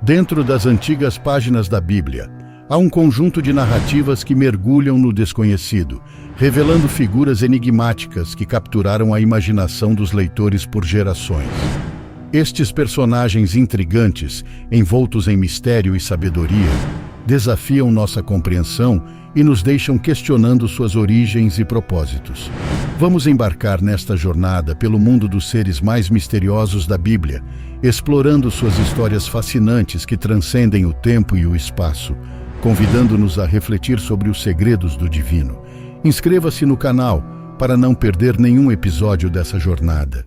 Dentro das antigas páginas da Bíblia, há um conjunto de narrativas que mergulham no desconhecido, revelando figuras enigmáticas que capturaram a imaginação dos leitores por gerações. Estes personagens intrigantes, envoltos em mistério e sabedoria, desafiam nossa compreensão e nos deixam questionando suas origens e propósitos. Vamos embarcar nesta jornada pelo mundo dos seres mais misteriosos da Bíblia, explorando suas histórias fascinantes que transcendem o tempo e o espaço, convidando-nos a refletir sobre os segredos do divino. Inscreva-se no canal para não perder nenhum episódio dessa jornada.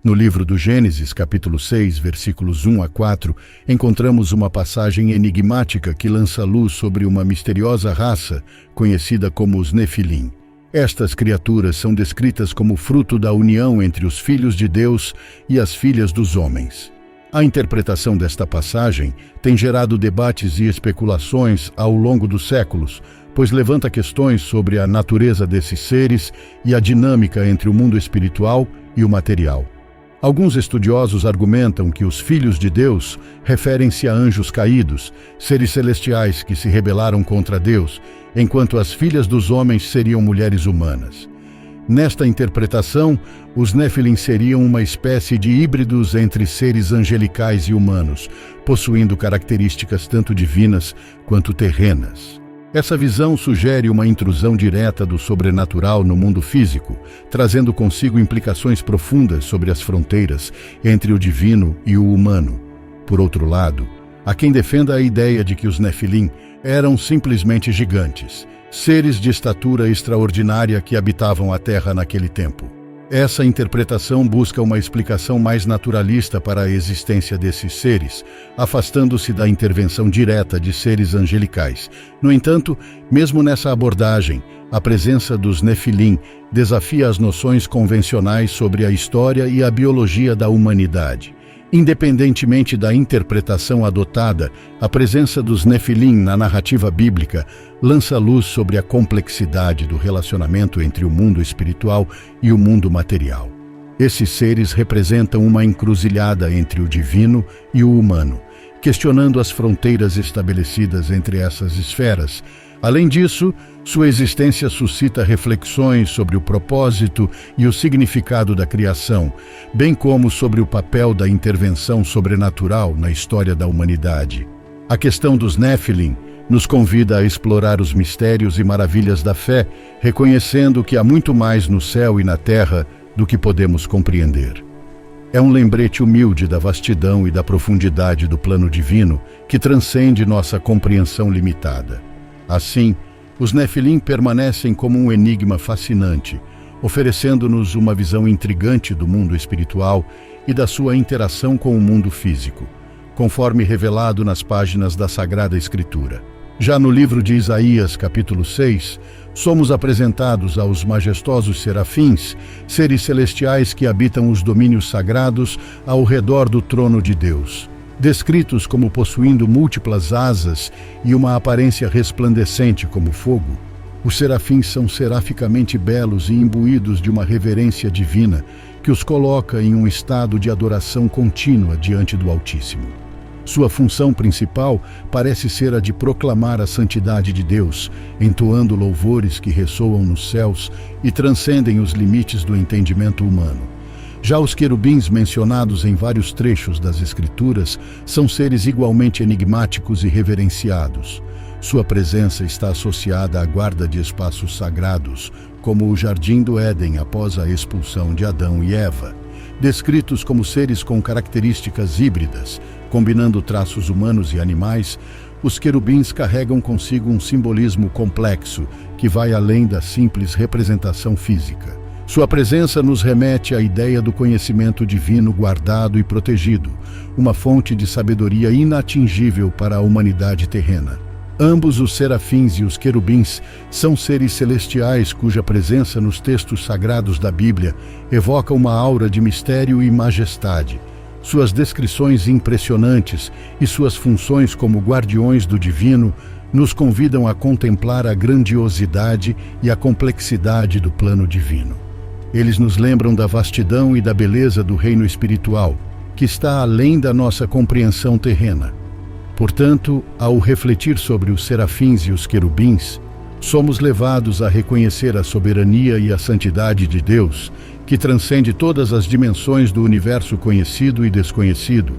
No livro do Gênesis, capítulo 6, versículos 1 a 4, encontramos uma passagem enigmática que lança luz sobre uma misteriosa raça conhecida como os Nefilim. Estas criaturas são descritas como fruto da união entre os filhos de Deus e as filhas dos homens. A interpretação desta passagem tem gerado debates e especulações ao longo dos séculos, pois levanta questões sobre a natureza desses seres e a dinâmica entre o mundo espiritual e o material. Alguns estudiosos argumentam que os filhos de Deus referem-se a anjos caídos, seres celestiais que se rebelaram contra Deus, enquanto as filhas dos homens seriam mulheres humanas. Nesta interpretação, os Nefilim seriam uma espécie de híbridos entre seres angelicais e humanos, possuindo características tanto divinas quanto terrenas. Essa visão sugere uma intrusão direta do sobrenatural no mundo físico, trazendo consigo implicações profundas sobre as fronteiras entre o divino e o humano. Por outro lado, há quem defenda a ideia de que os Nefilim eram simplesmente gigantes, seres de estatura extraordinária que habitavam a Terra naquele tempo. Essa interpretação busca uma explicação mais naturalista para a existência desses seres, afastando-se da intervenção direta de seres angelicais. No entanto, mesmo nessa abordagem, a presença dos Nefilim desafia as noções convencionais sobre a história e a biologia da humanidade. Independentemente da interpretação adotada, a presença dos Nefilim na narrativa bíblica lança luz sobre a complexidade do relacionamento entre o mundo espiritual e o mundo material. Esses seres representam uma encruzilhada entre o divino e o humano, questionando as fronteiras estabelecidas entre essas esferas. Além disso, sua existência suscita reflexões sobre o propósito e o significado da criação, bem como sobre o papel da intervenção sobrenatural na história da humanidade. A questão dos Nefilim nos convida a explorar os mistérios e maravilhas da fé, reconhecendo que há muito mais no céu e na terra do que podemos compreender. É um lembrete humilde da vastidão e da profundidade do plano divino que transcende nossa compreensão limitada. Assim, os Nefilim permanecem como um enigma fascinante, oferecendo-nos uma visão intrigante do mundo espiritual e da sua interação com o mundo físico, conforme revelado nas páginas da Sagrada Escritura. Já no livro de Isaías, capítulo 6, somos apresentados aos majestosos serafins, seres celestiais que habitam os domínios sagrados ao redor do trono de Deus. Descritos como possuindo múltiplas asas e uma aparência resplandecente como fogo, os serafins são seraficamente belos e imbuídos de uma reverência divina que os coloca em um estado de adoração contínua diante do Altíssimo. Sua função principal parece ser a de proclamar a santidade de Deus, entoando louvores que ressoam nos céus e transcendem os limites do entendimento humano. Já os querubins mencionados em vários trechos das Escrituras são seres igualmente enigmáticos e reverenciados. Sua presença está associada à guarda de espaços sagrados, como o Jardim do Éden após a expulsão de Adão e Eva. Descritos como seres com características híbridas, combinando traços humanos e animais, os querubins carregam consigo um simbolismo complexo que vai além da simples representação física. Sua presença nos remete à ideia do conhecimento divino guardado e protegido, uma fonte de sabedoria inatingível para a humanidade terrena. Ambos os serafins e os querubins são seres celestiais cuja presença nos textos sagrados da Bíblia evoca uma aura de mistério e majestade. Suas descrições impressionantes e suas funções como guardiões do divino nos convidam a contemplar a grandiosidade e a complexidade do plano divino. Eles nos lembram da vastidão e da beleza do reino espiritual, que está além da nossa compreensão terrena. Portanto, ao refletir sobre os serafins e os querubins, somos levados a reconhecer a soberania e a santidade de Deus, que transcende todas as dimensões do universo conhecido e desconhecido.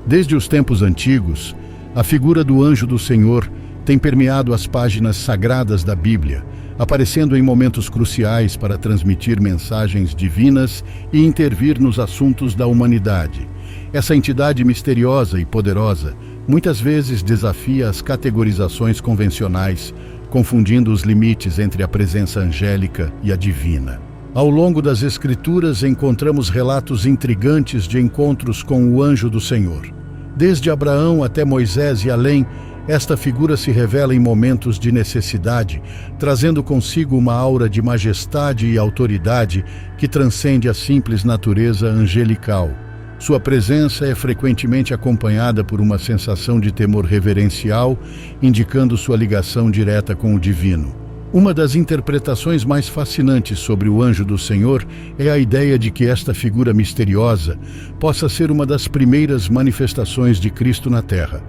Desde os tempos antigos, a figura do anjo do Senhor tem permeado as páginas sagradas da Bíblia, aparecendo em momentos cruciais para transmitir mensagens divinas e intervir nos assuntos da humanidade. Essa entidade misteriosa e poderosa muitas vezes desafia as categorizações convencionais, confundindo os limites entre a presença angélica e a divina. Ao longo das Escrituras encontramos relatos intrigantes de encontros com o anjo do Senhor. Desde Abraão até Moisés e além, esta figura se revela em momentos de necessidade, trazendo consigo uma aura de majestade e autoridade que transcende a simples natureza angelical. Sua presença é frequentemente acompanhada por uma sensação de temor reverencial, indicando sua ligação direta com o divino. Uma das interpretações mais fascinantes sobre o anjo do Senhor é a ideia de que esta figura misteriosa possa ser uma das primeiras manifestações de Cristo na Terra.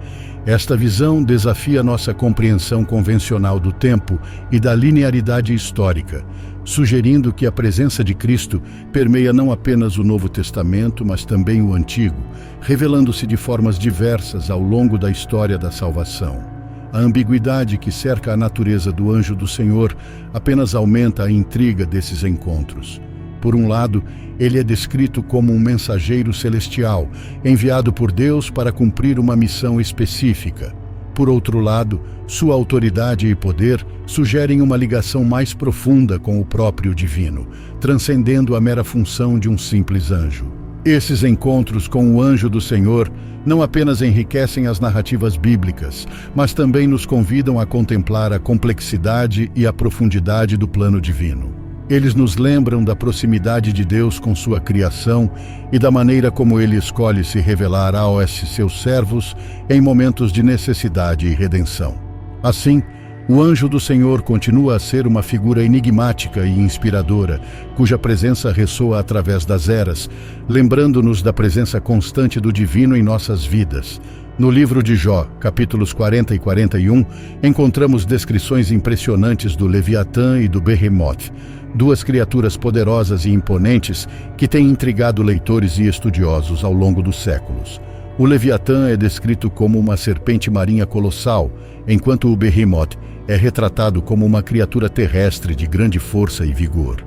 Esta visão desafia nossa compreensão convencional do tempo e da linearidade histórica, sugerindo que a presença de Cristo permeia não apenas o Novo Testamento, mas também o Antigo, revelando-se de formas diversas ao longo da história da salvação. A ambiguidade que cerca a natureza do anjo do Senhor apenas aumenta a intriga desses encontros. Por um lado, ele é descrito como um mensageiro celestial, enviado por Deus para cumprir uma missão específica. Por outro lado, sua autoridade e poder sugerem uma ligação mais profunda com o próprio divino, transcendendo a mera função de um simples anjo. Esses encontros com o anjo do Senhor não apenas enriquecem as narrativas bíblicas, mas também nos convidam a contemplar a complexidade e a profundidade do plano divino. Eles nos lembram da proximidade de Deus com sua criação e da maneira como ele escolhe se revelar aos seus servos em momentos de necessidade e redenção. Assim, o anjo do Senhor continua a ser uma figura enigmática e inspiradora, cuja presença ressoa através das eras, lembrando-nos da presença constante do divino em nossas vidas. No livro de Jó, capítulos 40 e 41, encontramos descrições impressionantes do Leviatã e do Behemoth, duas criaturas poderosas e imponentes que têm intrigado leitores e estudiosos ao longo dos séculos. O Leviatã é descrito como uma serpente marinha colossal, enquanto o Behemoth é retratado como uma criatura terrestre de grande força e vigor.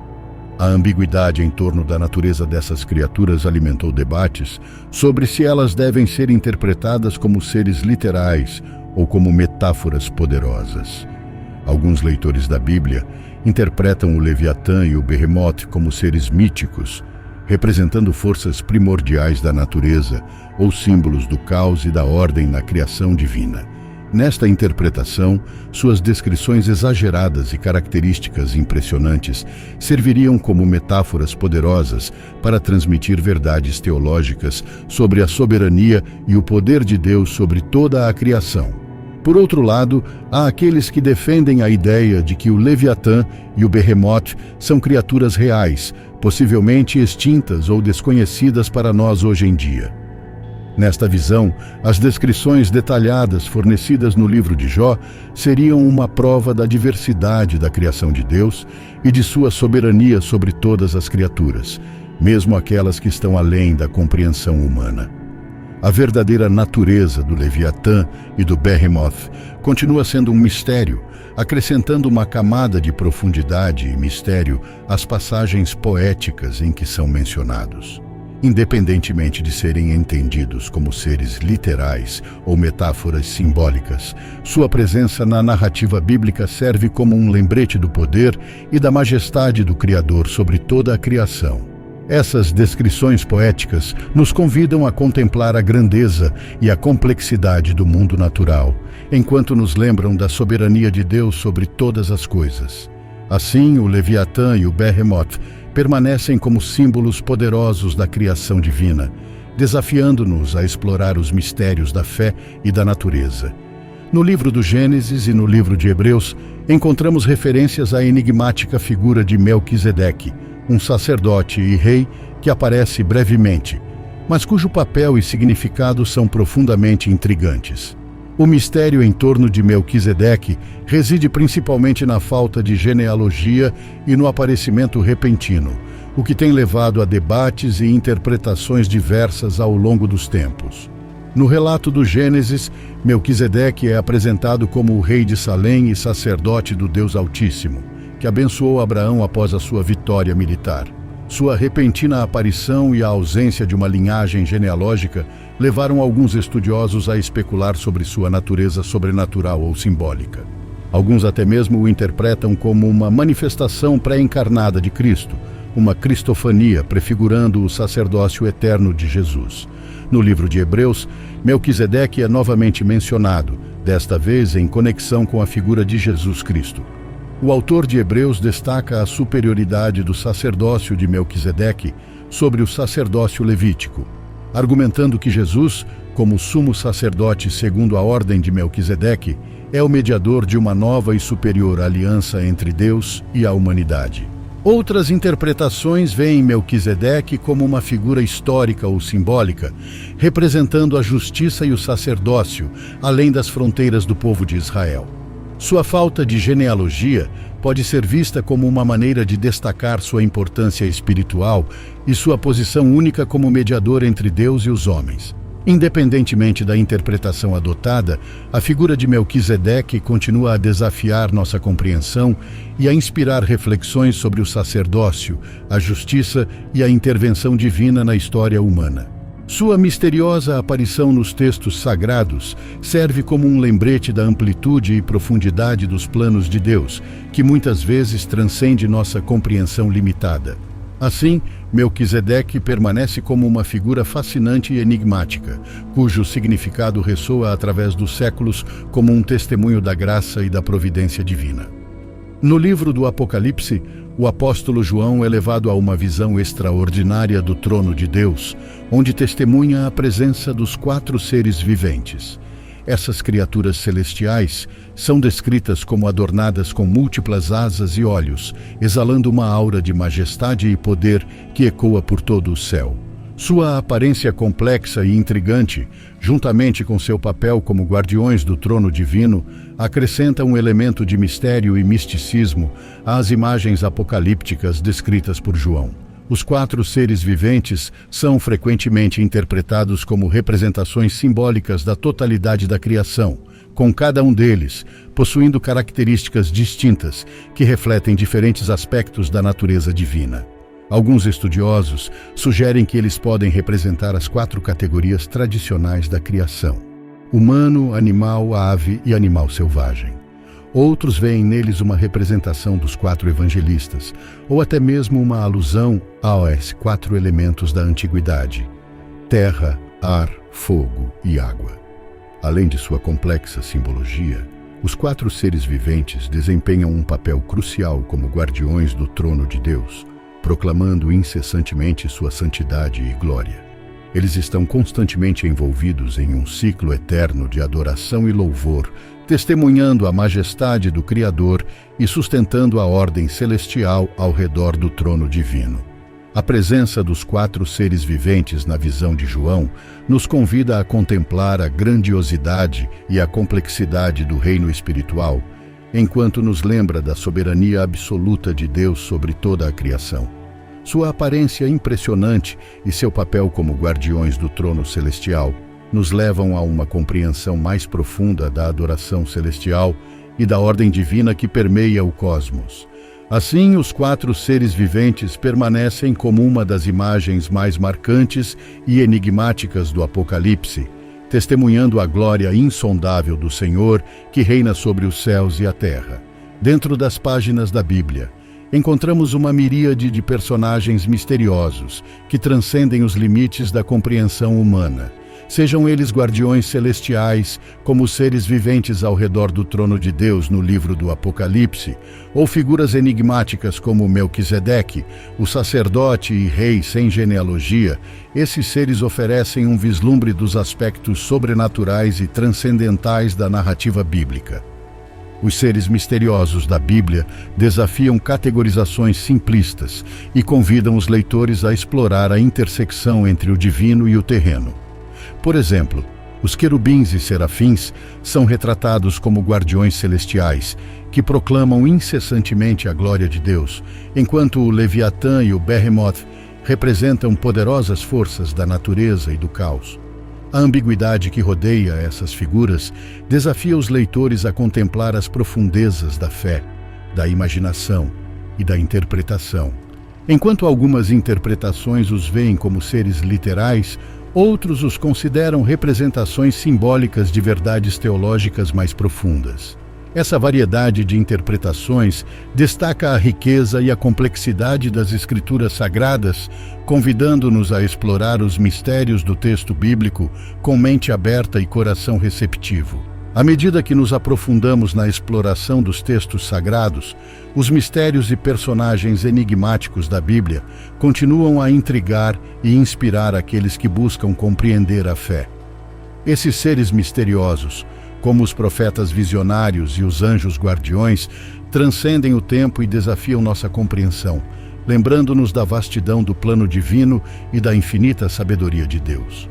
A ambiguidade em torno da natureza dessas criaturas alimentou debates sobre se elas devem ser interpretadas como seres literais ou como metáforas poderosas. Alguns leitores da Bíblia interpretam o Leviatã e o Behemoth como seres míticos, representando forças primordiais da natureza ou símbolos do caos e da ordem na criação divina. Nesta interpretação, suas descrições exageradas e características impressionantes serviriam como metáforas poderosas para transmitir verdades teológicas sobre a soberania e o poder de Deus sobre toda a criação. Por outro lado, há aqueles que defendem a ideia de que o Leviatã e o Behemoth são criaturas reais, possivelmente extintas ou desconhecidas para nós hoje em dia. Nesta visão, as descrições detalhadas fornecidas no livro de Jó seriam uma prova da diversidade da criação de Deus e de sua soberania sobre todas as criaturas, mesmo aquelas que estão além da compreensão humana. A verdadeira natureza do Leviatã e do Behemoth continua sendo um mistério, acrescentando uma camada de profundidade e mistério às passagens poéticas em que são mencionados. Independentemente de serem entendidos como seres literais ou metáforas simbólicas, sua presença na narrativa bíblica serve como um lembrete do poder e da majestade do Criador sobre toda a criação. Essas descrições poéticas nos convidam a contemplar a grandeza e a complexidade do mundo natural, enquanto nos lembram da soberania de Deus sobre todas as coisas. Assim, o Leviatã e o Behemoth permanecem como símbolos poderosos da criação divina, desafiando-nos a explorar os mistérios da fé e da natureza. No livro do Gênesis e no livro de Hebreus, encontramos referências à enigmática figura de Melquisedeque, um sacerdote e rei que aparece brevemente, mas cujo papel e significado são profundamente intrigantes. O mistério em torno de Melquisedeque reside principalmente na falta de genealogia e no aparecimento repentino, o que tem levado a debates e interpretações diversas ao longo dos tempos. No relato do Gênesis, Melquisedeque é apresentado como o rei de Salém e sacerdote do Deus Altíssimo, que abençoou Abraão após a sua vitória militar. Sua repentina aparição e a ausência de uma linhagem genealógica levaram alguns estudiosos a especular sobre sua natureza sobrenatural ou simbólica. Alguns até mesmo o interpretam como uma manifestação pré-encarnada de Cristo, uma cristofania prefigurando o sacerdócio eterno de Jesus. No livro de Hebreus, Melquisedeque é novamente mencionado, desta vez em conexão com a figura de Jesus Cristo. O autor de Hebreus destaca a superioridade do sacerdócio de Melquisedeque sobre o sacerdócio levítico, argumentando que Jesus, como sumo sacerdote segundo a ordem de Melquisedeque, é o mediador de uma nova e superior aliança entre Deus e a humanidade. Outras interpretações veem Melquisedeque como uma figura histórica ou simbólica, representando a justiça e o sacerdócio, além das fronteiras do povo de Israel. Sua falta de genealogia pode ser vista como uma maneira de destacar sua importância espiritual e sua posição única como mediador entre Deus e os homens. Independentemente da interpretação adotada, a figura de Melquisedeque continua a desafiar nossa compreensão e a inspirar reflexões sobre o sacerdócio, a justiça e a intervenção divina na história humana. Sua misteriosa aparição nos textos sagrados serve como um lembrete da amplitude e profundidade dos planos de Deus, que muitas vezes transcende nossa compreensão limitada. Assim, Melquisedeque permanece como uma figura fascinante e enigmática, cujo significado ressoa através dos séculos como um testemunho da graça e da providência divina. No livro do Apocalipse, o apóstolo João é levado a uma visão extraordinária do trono de Deus, onde testemunha a presença dos 4 seres viventes. Essas criaturas celestiais são descritas como adornadas com múltiplas asas e olhos, exalando uma aura de majestade e poder que ecoa por todo o céu. Sua aparência complexa e intrigante, juntamente com seu papel como guardiões do trono divino, acrescenta um elemento de mistério e misticismo às imagens apocalípticas descritas por João. Os 4 seres viventes são frequentemente interpretados como representações simbólicas da totalidade da criação, com cada um deles possuindo características distintas que refletem diferentes aspectos da natureza divina. Alguns estudiosos sugerem que eles podem representar as 4 categorias tradicionais da criação: humano, animal, ave e animal selvagem. Outros veem neles uma representação dos 4 evangelistas, ou até mesmo uma alusão aos 4 elementos da antiguidade: terra, ar, fogo e água. Além de sua complexa simbologia, os 4 seres viventes desempenham um papel crucial como guardiões do trono de Deus, proclamando incessantemente sua santidade e glória. Eles estão constantemente envolvidos em um ciclo eterno de adoração e louvor, testemunhando a majestade do Criador e sustentando a ordem celestial ao redor do trono divino. A presença dos 4 seres viventes na visão de João nos convida a contemplar a grandiosidade e a complexidade do reino espiritual, enquanto nos lembra da soberania absoluta de Deus sobre toda a criação. Sua aparência impressionante e seu papel como guardiões do trono celestial nos levam a uma compreensão mais profunda da adoração celestial e da ordem divina que permeia o cosmos. Assim, os 4 seres viventes permanecem como uma das imagens mais marcantes e enigmáticas do Apocalipse, testemunhando a glória insondável do Senhor que reina sobre os céus e a terra. Dentro das páginas da Bíblia, encontramos uma miríade de personagens misteriosos que transcendem os limites da compreensão humana. Sejam eles guardiões celestiais, como os seres viventes ao redor do trono de Deus no livro do Apocalipse, ou figuras enigmáticas como Melquisedeque, o sacerdote e rei sem genealogia, esses seres oferecem um vislumbre dos aspectos sobrenaturais e transcendentais da narrativa bíblica. Os seres misteriosos da Bíblia desafiam categorizações simplistas e convidam os leitores a explorar a intersecção entre o divino e o terreno. Por exemplo, Os querubins e serafins são retratados como guardiões celestiais, que proclamam incessantemente a glória de Deus, enquanto o Leviatã e o Behemoth representam poderosas forças da natureza e do caos. A ambiguidade que rodeia essas figuras desafia os leitores a contemplar as profundezas da fé, da imaginação e da interpretação. Enquanto algumas interpretações os veem como seres literais, outros os consideram representações simbólicas de verdades teológicas mais profundas. Essa variedade de interpretações destaca a riqueza e a complexidade das Escrituras Sagradas, convidando-nos a explorar os mistérios do texto bíblico com mente aberta e coração receptivo. À medida que nos aprofundamos na exploração dos textos sagrados, os mistérios e personagens enigmáticos da Bíblia continuam a intrigar e inspirar aqueles que buscam compreender a fé. Esses seres misteriosos, como os profetas visionários e os anjos guardiões, transcendem o tempo e desafiam nossa compreensão, lembrando-nos da vastidão do plano divino e da infinita sabedoria de Deus.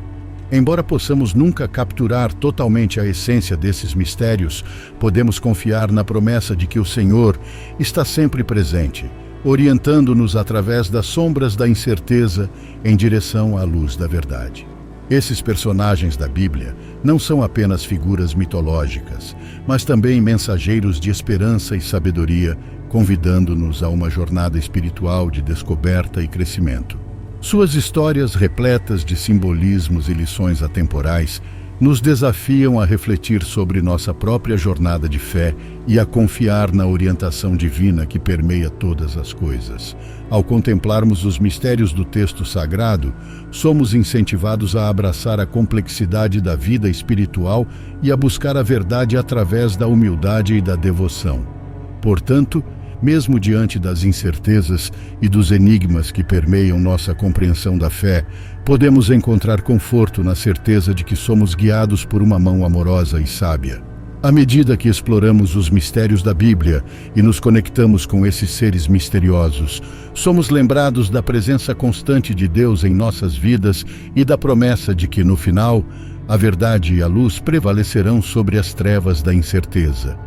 Embora possamos nunca capturar totalmente a essência desses mistérios, podemos confiar na promessa de que o Senhor está sempre presente, orientando-nos através das sombras da incerteza em direção à luz da verdade. Esses personagens da Bíblia não são apenas figuras mitológicas, mas também mensageiros de esperança e sabedoria, convidando-nos a uma jornada espiritual de descoberta e crescimento. Suas histórias, repletas de simbolismos e lições atemporais, nos desafiam a refletir sobre nossa própria jornada de fé e a confiar na orientação divina que permeia todas as coisas. Ao contemplarmos os mistérios do texto sagrado, somos incentivados a abraçar a complexidade da vida espiritual e a buscar a verdade através da humildade e da devoção. Portanto, mesmo diante das incertezas e dos enigmas que permeiam nossa compreensão da fé, podemos encontrar conforto na certeza de que somos guiados por uma mão amorosa e sábia. À medida que exploramos os mistérios da Bíblia e nos conectamos com esses seres misteriosos, somos lembrados da presença constante de Deus em nossas vidas e da promessa de que, no final, a verdade e a luz prevalecerão sobre as trevas da incerteza.